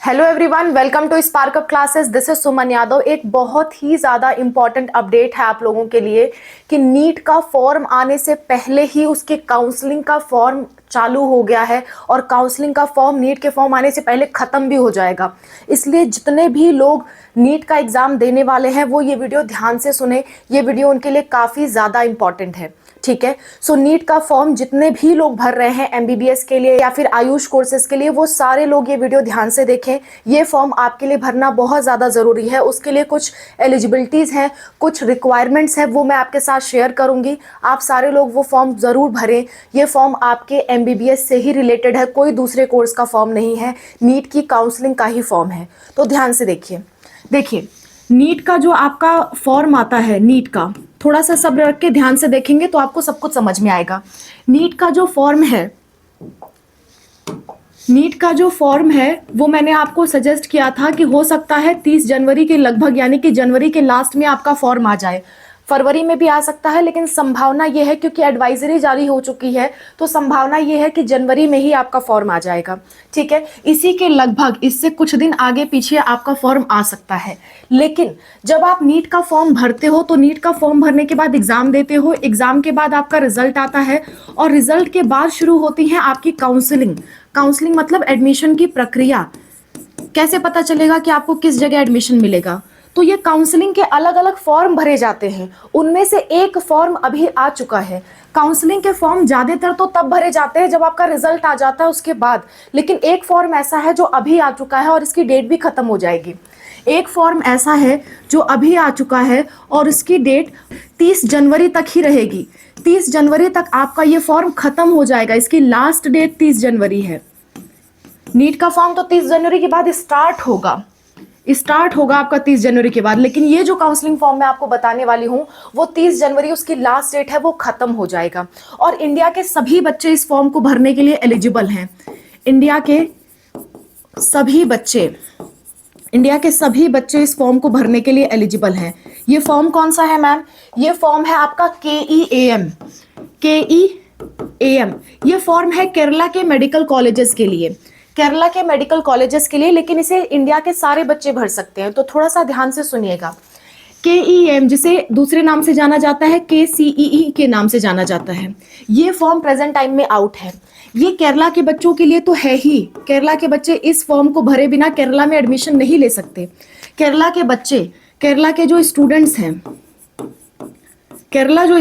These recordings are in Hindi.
Hello everyone, welcome to Spark Up classes. This is Suman Yadav. एक बहुत ही ज़्यादा इंपॉर्टेंट अपडेट है आप लोगों के लिए कि नीट का फॉर्म आने से पहले ही उसके काउंसलिंग का फॉर्म चालू हो गया है और काउंसलिंग का फॉर्म नीट के फॉर्म आने से पहले ख़त्म भी हो जाएगा। इसलिए जितने भी लोग नीट का एग्ज़ाम देने वाले हैं वो ये वीडियो ध्यान से सुने। ये वीडियो उनके लिए काफ़ी ज़्यादा इंपॉर्टेंट है। ठीक है, सो नीट का फॉर्म जितने भी लोग भर रहे हैं एमबीबीएस के लिए या फिर आयुष कोर्सेज के लिए, वो सारे लोग ये वीडियो ध्यान से देखें। ये फॉर्म आपके लिए भरना बहुत ज़्यादा ज़रूरी है। उसके लिए कुछ एलिजिबिलिटीज़ हैं, कुछ रिक्वायरमेंट्स हैं, वो मैं आपके साथ शेयर करूंगी। आप सारे लोग वो फॉर्म ज़रूर भरें। ये फॉर्म आपके एमबीबीएस से ही रिलेटेड है, कोई दूसरे कोर्स का फॉर्म नहीं है, नीट की काउंसलिंग का ही फॉर्म है। तो ध्यान से देखिए नीट का जो आपका फॉर्म आता है, नीट का थोड़ा सा सब रख के ध्यान से देखेंगे तो आपको सब कुछ समझ में आएगा। नीट का जो फॉर्म है वो मैंने आपको सजेस्ट किया था कि हो सकता है 30 जनवरी के लगभग, यानी कि जनवरी के लास्ट में आपका फॉर्म आ जाए। फरवरी में भी आ सकता है, लेकिन संभावना ये है क्योंकि एडवाइजरी जारी हो चुकी है तो संभावना ये है कि जनवरी में ही आपका फॉर्म आ जाएगा। ठीक है, इसी के लगभग, इससे कुछ दिन आगे पीछे आपका फॉर्म आ सकता है। लेकिन जब आप नीट का फॉर्म भरते हो तो नीट का फॉर्म भरने के बाद एग्जाम देते हो, एग्जाम के बाद आपका रिजल्ट आता है और रिजल्ट के बाद शुरू होती है आपकी काउंसलिंग मतलब एडमिशन की प्रक्रिया। कैसे पता चलेगा कि आपको किस जगह एडमिशन मिलेगा? तो ये काउंसलिंग के अलग अलग फॉर्म भरे जाते हैं, उनमें से एक फॉर्म अभी आ चुका है। काउंसलिंग के फॉर्म ज्यादातर तो तब भरे जाते हैं जब आपका रिजल्ट आ जाता है उसके बाद, लेकिन एक फॉर्म ऐसा है जो अभी आ चुका है और इसकी डेट भी खत्म हो जाएगी। एक फॉर्म ऐसा है जो अभी आ चुका है और इसकी डेट 30 जनवरी तक ही रहेगी। 30 जनवरी तक आपका ये फॉर्म खत्म हो जाएगा, इसकी लास्ट डेट 30 जनवरी है। नीट का फॉर्म तो 30 जनवरी के बाद स्टार्ट होगा आपका 30 जनवरी के बाद, लेकिन ये जो काउंसलिंग फॉर्म मैं आपको बताने वाली हूँ वो 30 जनवरी उसकी लास्ट डेट है, वो खत्म हो जाएगा। और इंडिया के सभी बच्चे इस फॉर्म को भरने के लिए एलिजिबल हैं। इंडिया के सभी बच्चे इस फॉर्म को भरने के लिए एलिजिबल हैं। ये फॉर्म कौन सा है मैम? ये फॉर्म है आपका KEAM। ये फॉर्म है केरला के मेडिकल कॉलेजेस के लिए, लेकिन इसे इंडिया के सारे बच्चे भर सकते हैं। तो थोड़ा सा ध्यान से सुनिएगा। KEAM, जिसे दूसरे नाम से जाना जाता है, KCEE के नाम से जाना जाता है, ये फॉर्म प्रेजेंट टाइम में आउट है। ये केरला के बच्चों के लिए तो है ही। केरला के बच्चे इस फॉर्म को भरे बिना केरला में एडमिशन नहीं ले सकते। केरला के जो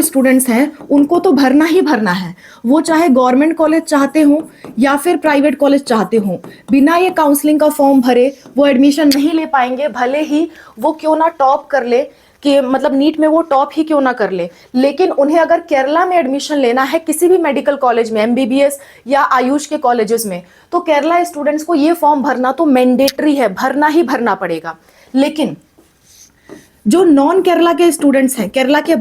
स्टूडेंट्स हैं उनको तो भरना ही भरना है, वो चाहे गवर्नमेंट कॉलेज चाहते हो या फिर प्राइवेट कॉलेज चाहते हो। बिना ये काउंसलिंग का फॉर्म भरे वो एडमिशन नहीं ले पाएंगे, भले ही वो क्यों ना टॉप कर ले, कि मतलब नीट में वो टॉप ही क्यों ना कर ले। लेकिन उन्हें अगर केरला में एडमिशन लेना है किसी भी मेडिकल कॉलेज में, एमबीबीएस या आयुष के कॉलेजेस में, तो केरला स्टूडेंट्स को ये फॉर्म भरना तो मैंडेटरी है, भरना ही भरना पड़ेगा। लेकिन जो नॉन केरला के स्टूडेंट्स हैं, केरला के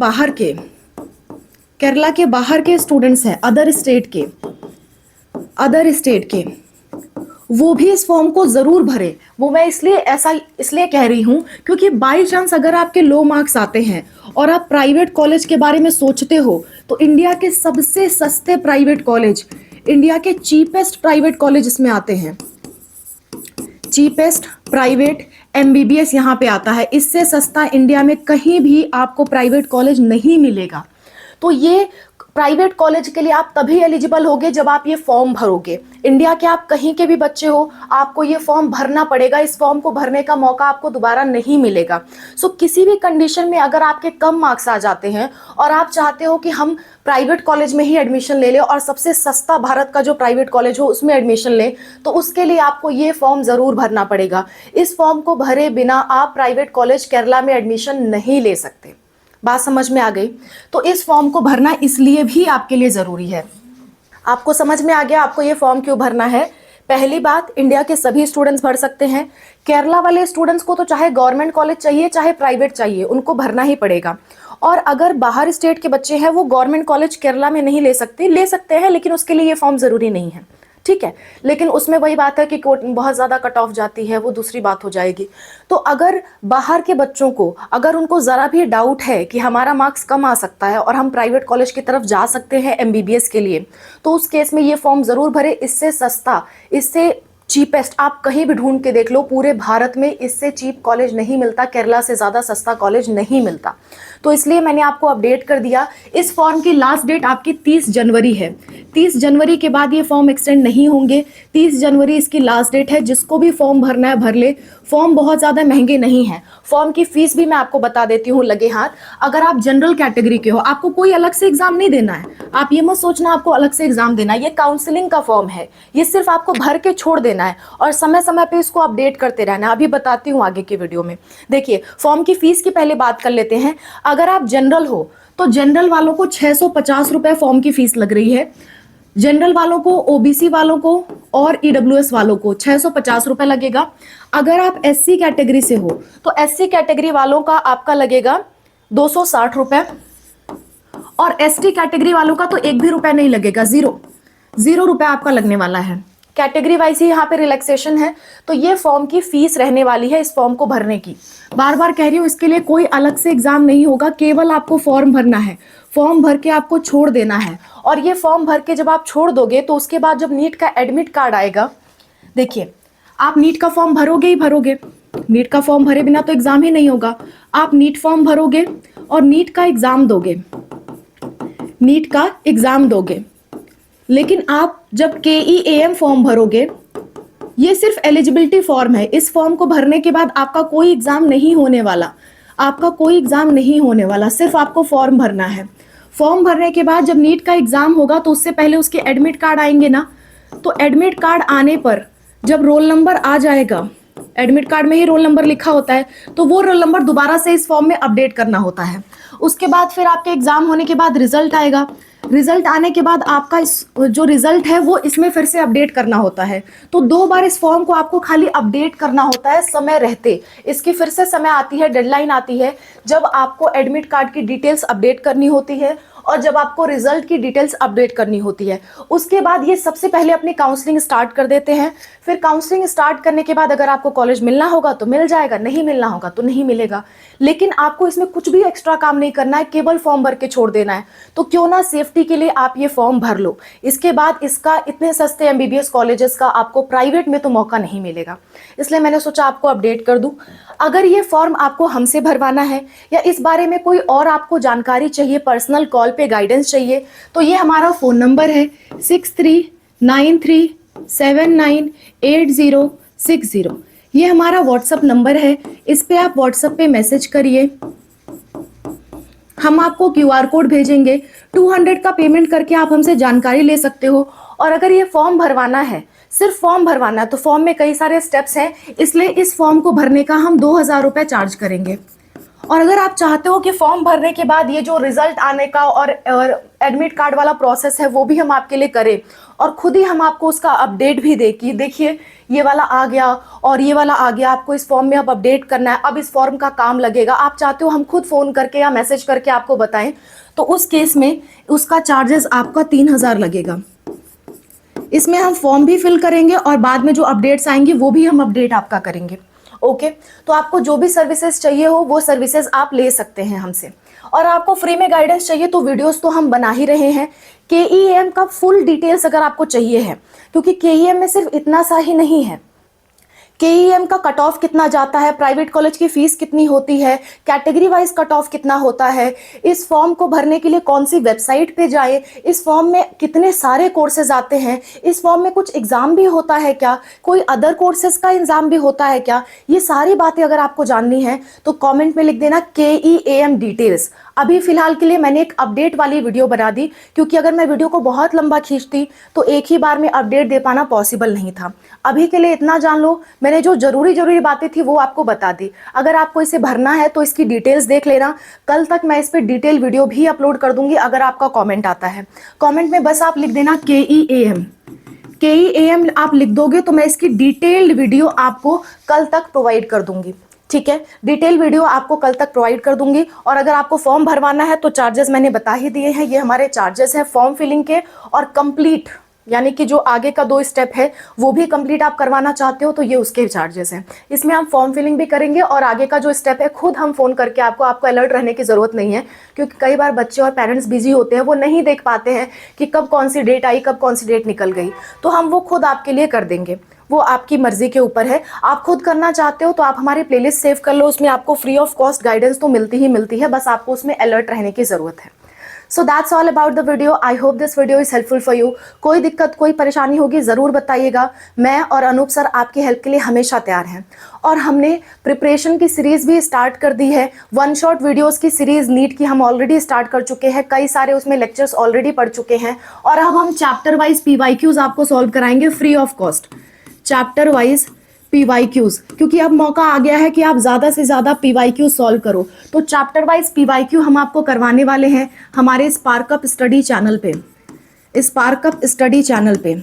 बाहर के स्टूडेंट्स हैं, अदर स्टेट के, वो भी इस फॉर्म को जरूर भरे। वो मैं इसलिए कह रही हूं क्योंकि बाई चांस अगर आपके लो मार्क्स आते हैं और आप प्राइवेट कॉलेज के बारे में सोचते हो तो इंडिया के सबसे सस्ते प्राइवेट कॉलेज, इंडिया के चीपेस्ट प्राइवेट कॉलेज इसमें आते हैं। चीपेस्ट प्राइवेट एमबीबीएस यहाँ पे आता है। इससे सस्ता इंडिया में कहीं भी आपको प्राइवेट कॉलेज नहीं मिलेगा। तो ये प्राइवेट कॉलेज के लिए आप तभी एलिजिबल होगे जब आप ये फॉर्म भरोगे। इंडिया के आप कहीं के भी बच्चे हो, आपको ये फॉर्म भरना पड़ेगा। इस फॉर्म को भरने का मौका आपको दोबारा नहीं मिलेगा। सो किसी भी कंडीशन में अगर आपके कम मार्क्स आ जाते हैं और आप चाहते हो कि हम प्राइवेट कॉलेज में ही एडमिशन ले लें और सबसे सस्ता भारत का जो प्राइवेट कॉलेज हो उसमें एडमिशन लें, तो उसके लिए आपको ये फॉर्म जरूर भरना पड़ेगा। इस फॉर्म को भरे बिना आप प्राइवेट कॉलेज केरला में एडमिशन नहीं ले सकते। बात समझ में आ गई? तो इस फॉर्म को भरना इसलिए भी आपके लिए जरूरी है। आपको समझ में आ गया आपको ये फॉर्म क्यों भरना है? पहली बात, इंडिया के सभी स्टूडेंट्स भर सकते हैं। केरला वाले स्टूडेंट्स को तो चाहे गवर्नमेंट कॉलेज चाहिए चाहे प्राइवेट चाहिए, उनको भरना ही पड़ेगा। और अगर बाहर स्टेट के बच्चे हैं वो गवर्नमेंट कॉलेज केरला में नहीं ले सकते हैं, लेकिन उसके लिए ये फॉर्म जरूरी नहीं है। ठीक है, लेकिन उसमें वही बात है कि बहुत ज़्यादा कट ऑफ जाती है, वो दूसरी बात हो जाएगी। तो अगर बाहर के बच्चों को, अगर उनको ज़रा भी डाउट है कि हमारा मार्क्स कम आ सकता है और हम प्राइवेट कॉलेज की तरफ जा सकते हैं एमबीबीएस के लिए, तो उस केस में ये फॉर्म ज़रूर भरे। इससे सस्ता, इससे चीपेस्ट, आप कहीं भी ढूंढ के देख लो, पूरे भारत में इससे चीप कॉलेज नहीं मिलता, केरला से ज़्यादा सस्ता कॉलेज नहीं मिलता। तो इसलिए मैंने आपको अपडेट कर दिया। इस फॉर्म की लास्ट डेट आपकी 30 जनवरी है। 30 जनवरी के बाद ये फॉर्म एक्सटेंड नहीं होंगे। 30 जनवरी इसकी लास्ट डेट है। जिसको भी फॉर्म भरना है भर ले। फॉर्म बहुत ज़्यादा महंगे नहीं है। फॉर्म की फीस भी मैं आपको बता देती हूँ लगे हाथ। अगर आप जनरल कैटेगरी के हो, आपको कोई अलग से एग्जाम नहीं देना है। आप ये मत सोचना आपको अलग से एग्जाम देना है। ये काउंसलिंग का फॉर्म है, ये सिर्फ आपको भर के छोड़ देना है और समय समय पे इसको अपडेट करते रहना है। अभी बताती हूँ आगे की वीडियो में। देखिए, फॉर्म की फीस की पहले बात कर लेते हैं। अगर आप जनरल हो तो जनरल वालों को 650 रुपए फॉर्म की फीस लग रही है। जनरल वालों को, ओबीसी वालों को और ईडब्ल्यूएस वालों को 650 रुपए लगेगा। अगर आप एससी कैटेगरी से हो तो एससी कैटेगरी वालों का आपका लगेगा 260 रुपए और एसटी कैटेगरी वालों का तो एक भी रुपए नहीं लगेगा, जीरो रुपए आपका लगने वाला है। कैटेगरी वाइज ही यहाँ पे रिलैक्सेशन है। तो ये फॉर्म की फीस रहने वाली है इस फॉर्म को भरने की। बार बार कह रही हूँ, इसके लिए कोई अलग से एग्जाम नहीं होगा, केवल आपको फॉर्म भरना है। फॉर्म भर के आपको छोड़ देना है और ये फॉर्म भर के जब आप छोड़ दोगे तो उसके बाद जब नीट का एडमिट कार्ड आएगा, देखिए आप नीट का फॉर्म भरोगे ही भरोगे। नीट का फॉर्म भरे बिना तो एग्जाम ही नहीं होगा। आप नीट फॉर्म भरोगे और नीट का एग्जाम दोगे, नीट का एग्जाम दोगे। लेकिन आप जब KEAM फॉर्म भरोगे, ये सिर्फ एलिजिबिलिटी फॉर्म है। इस फॉर्म को भरने के बाद आपका कोई एग्जाम नहीं होने वाला, आपका कोई एग्जाम नहीं होने वाला, सिर्फ आपको फॉर्म भरना है। फॉर्म भरने के बाद जब नीट का एग्जाम होगा तो उससे पहले उसके एडमिट कार्ड आएंगे ना, तो एडमिट कार्ड आने पर जब रोल नंबर आ जाएगा, एडमिट कार्ड में ही रोल नंबर लिखा होता है, तो वो रोल नंबर दोबारा से इस फॉर्म में अपडेट करना होता है। उसके बाद फिर आपके एग्जाम होने के बाद रिजल्ट आएगा। रिजल्ट आने के बाद आपका जो रिजल्ट है वो इसमें फिर से अपडेट करना होता है। तो 2 बार इस फॉर्म को आपको खाली अपडेट करना होता है समय रहते। इसकी फिर से समय आती है, डेडलाइन आती है, जब आपको एडमिट कार्ड की डिटेल्स अपडेट करनी होती है और जब आपको रिजल्ट की डिटेल्स अपडेट करनी होती है। उसके बाद ये सबसे पहले अपनी काउंसलिंग स्टार्ट कर देते हैं। फिर काउंसलिंग स्टार्ट करने के बाद अगर आपको कॉलेज मिलना होगा तो मिल जाएगा, नहीं मिलना होगा तो नहीं मिलेगा। लेकिन आपको इसमें कुछ भी एक्स्ट्रा काम नहीं करना है, केवल फॉर्म भर के छोड़ देना है। तो क्यों ना सेफ्टी के लिए आप ये फॉर्म भर लो। इसके बाद इसका इतने सस्ते MBBS कॉलेजेस का आपको प्राइवेट में तो मौका नहीं मिलेगा, इसलिए मैंने सोचा आपको अपडेट कर दूं। अगर ये फॉर्म आपको हमसे भरवाना है या इस बारे में कोई और आपको जानकारी चाहिए, पर्सनल कॉल पे गाइडेंस चाहिए, तो ये हमारा फ़ोन नंबर है 6393798060। ये हमारा व्हाट्सअप नंबर है, इस पे आप व्हाट्सअप पे मैसेज करिए। हम आपको QR कोड भेजेंगे। 200 का पेमेंट करके आप हमसे जानकारी ले सकते हो। और अगर ये फॉर्म भरवाना है, सिर्फ फॉर्म भरवाना है, तो फॉर्म में कई सारे स्टेप्स हैं, इसलिए इस फॉर्म को भरने का हम 2000 रुपये चार्ज करेंगे। और अगर आप चाहते हो कि फॉर्म भरने के बाद ये जो रिजल्ट आने का और एडमिट कार्ड वाला प्रोसेस है वो भी हम आपके लिए करें और खुद ही हम आपको उसका अपडेट भी दें कि देखिए ये वाला आ गया और ये वाला आ गया, आपको इस फॉर्म में अब अपडेट करना है, अब इस फॉर्म का काम लगेगा, आप चाहते हो हम खुद फ़ोन करके या मैसेज करके आपको बताएं, तो उस केस में उसका चार्जेस आपका 3000 लगेगा। इसमें हम फॉर्म भी फिल करेंगे और बाद में जो अपडेट्स आएंगे वो भी हम अपडेट आपका करेंगे। ओके, तो आपको जो भी सर्विसेज चाहिए हो वो सर्विसेज आप ले सकते हैं हमसे। और आपको फ्री में गाइडेंस चाहिए तो वीडियोस तो हम बना ही रहे हैं। KEM का फुल डिटेल्स अगर आपको चाहिए है, क्योंकि KEM में सिर्फ इतना सा ही नहीं है, KEM का कट ऑफ कितना जाता है, प्राइवेट कॉलेज की फीस कितनी होती है, कैटेगरी वाइज कट ऑफ कितना होता है, इस फॉर्म को भरने के लिए कौन सी वेबसाइट पे जाए, इस फॉर्म में कितने सारे कोर्सेज आते हैं, इस फॉर्म में कुछ एग्जाम भी होता है क्या, कोई अदर कोर्सेज का एग्जाम भी होता है क्या, ये सारी बातें अगर आपको जाननी है तो कमेंट में लिख देना KEAM डिटेल्स। अभी फिलहाल के लिए मैंने एक अपडेट वाली वीडियो बना दी, क्योंकि अगर मैं वीडियो को बहुत लंबा खींचती तो एक ही बार में अपडेट दे पाना पॉसिबल नहीं था। अभी के लिए इतना जान लो, मैंने जो जरूरी बातें थी वो आपको बता दी। अगर आपको इसे भरना है तो इसकी डिटेल्स देख लेना, कल तक मैं इस पर डिटेल वीडियो भी अपलोड कर दूंगी। अगर आपका कॉमेंट आता है, कॉमेंट में बस आप लिख देना KEAM आप लिख दोगे तो मैं इसकी डिटेल्ड वीडियो आपको कल तक प्रोवाइड कर दूंगी। ठीक है, डिटेल वीडियो आपको कल तक प्रोवाइड कर दूंगी। और अगर आपको फॉर्म भरवाना है तो चार्जेस मैंने बता ही दिए हैं, ये हमारे चार्जेस हैं फॉर्म फिलिंग के और कंप्लीट, यानी कि जो आगे का 2 स्टेप है वो भी कंप्लीट आप करवाना चाहते हो तो ये उसके चार्जेस हैं। इसमें हम फॉर्म फिलिंग भी करेंगे और आगे का जो स्टेप है खुद हम फ़ोन करके आपको अलर्ट रहने की ज़रूरत नहीं है, क्योंकि कई बार बच्चे और पेरेंट्स बिजी होते हैं, वो नहीं देख पाते हैं कि कब कौन सी डेट आई, कब कौन सी डेट निकल गई, तो हम वो खुद आपके लिए कर देंगे। वो आपकी मर्जी के ऊपर है। आप खुद करना चाहते हो तो आप हमारी प्लेलिस्ट सेव कर लो, उसमें आपको फ्री ऑफ कॉस्ट गाइडेंस तो मिलती ही मिलती है, बस आपको उसमें अलर्ट रहने की ज़रूरत है। So that's all about the video. I hope this video is helpful for you. कोई दिक्कत कोई परेशानी होगी ज़रूर बताइएगा, मैं और अनूप सर आपकी हेल्प के लिए हमेशा तैयार हैं। और हमने प्रिपरेशन की सीरीज़ भी स्टार्ट कर दी है, वन शॉट वीडियोज़ की सीरीज़ नीट की हम ऑलरेडी स्टार्ट कर चुके हैं, कई सारे उसमें लेक्चर्स ऑलरेडी पढ़ चुके हैं। और अब हम चैप्टर वाइज PYQs आपको सॉल्व कराएंगे free of cost, chapter wise PYQs, क्योंकि अब मौका आ गया है कि आप ज़्यादा से ज़्यादा PYQ सॉल्व करो। तो चैप्टर वाइज PYQ हम आपको करवाने वाले हैं हमारे स्पार्कअप स्टडी चैनल पे, स्पार्कअप स्टडी चैनल पे।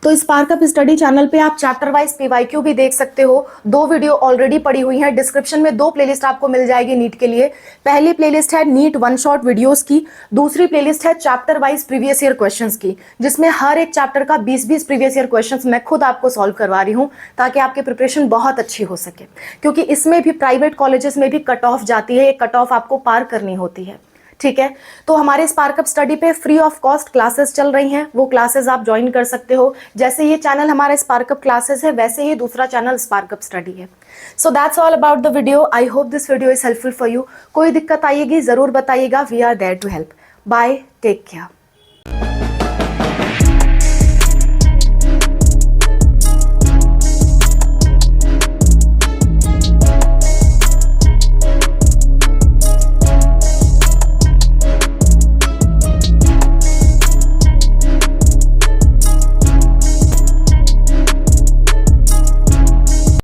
तो स्पार्कअप स्टडी चैनल पे आप चैप्टर वाइज PYQ भी देख सकते हो। 2 वीडियो ऑलरेडी पड़ी हुई हैं, डिस्क्रिप्शन में 2 प्लेलिस्ट आपको मिल जाएगी नीट के लिए। पहली प्लेलिस्ट है नीट वन शॉट वीडियोस की, दूसरी प्लेलिस्ट है chapter wise previous year questions की, जिसमें हर एक चैप्टर का 20-20 प्रीवियस ईयर क्वेश्चंस मैं खुद आपको सॉल्व करवा रही हूँ, ताकि आपकी प्रिपरेशन बहुत अच्छी हो सके। क्योंकि इसमें भी प्राइवेट कॉलेजेस में भी कट ऑफ जाती है, एक कट ऑफ आपको पार करनी होती है, ठीक है। तो हमारे स्पार्कअप स्टडी पे फ्री ऑफ कॉस्ट क्लासेस चल रही हैं, वो क्लासेस आप ज्वाइन कर सकते हो। जैसे ये चैनल हमारा स्पार्कअप क्लासेस है, वैसे ही दूसरा चैनल स्पार्कअप स्टडी है। So that's all about the video. I hope this video is helpful for you. कोई दिक्कत आएगी ज़रूर बताइएगा, we are there to help. Bye, take care.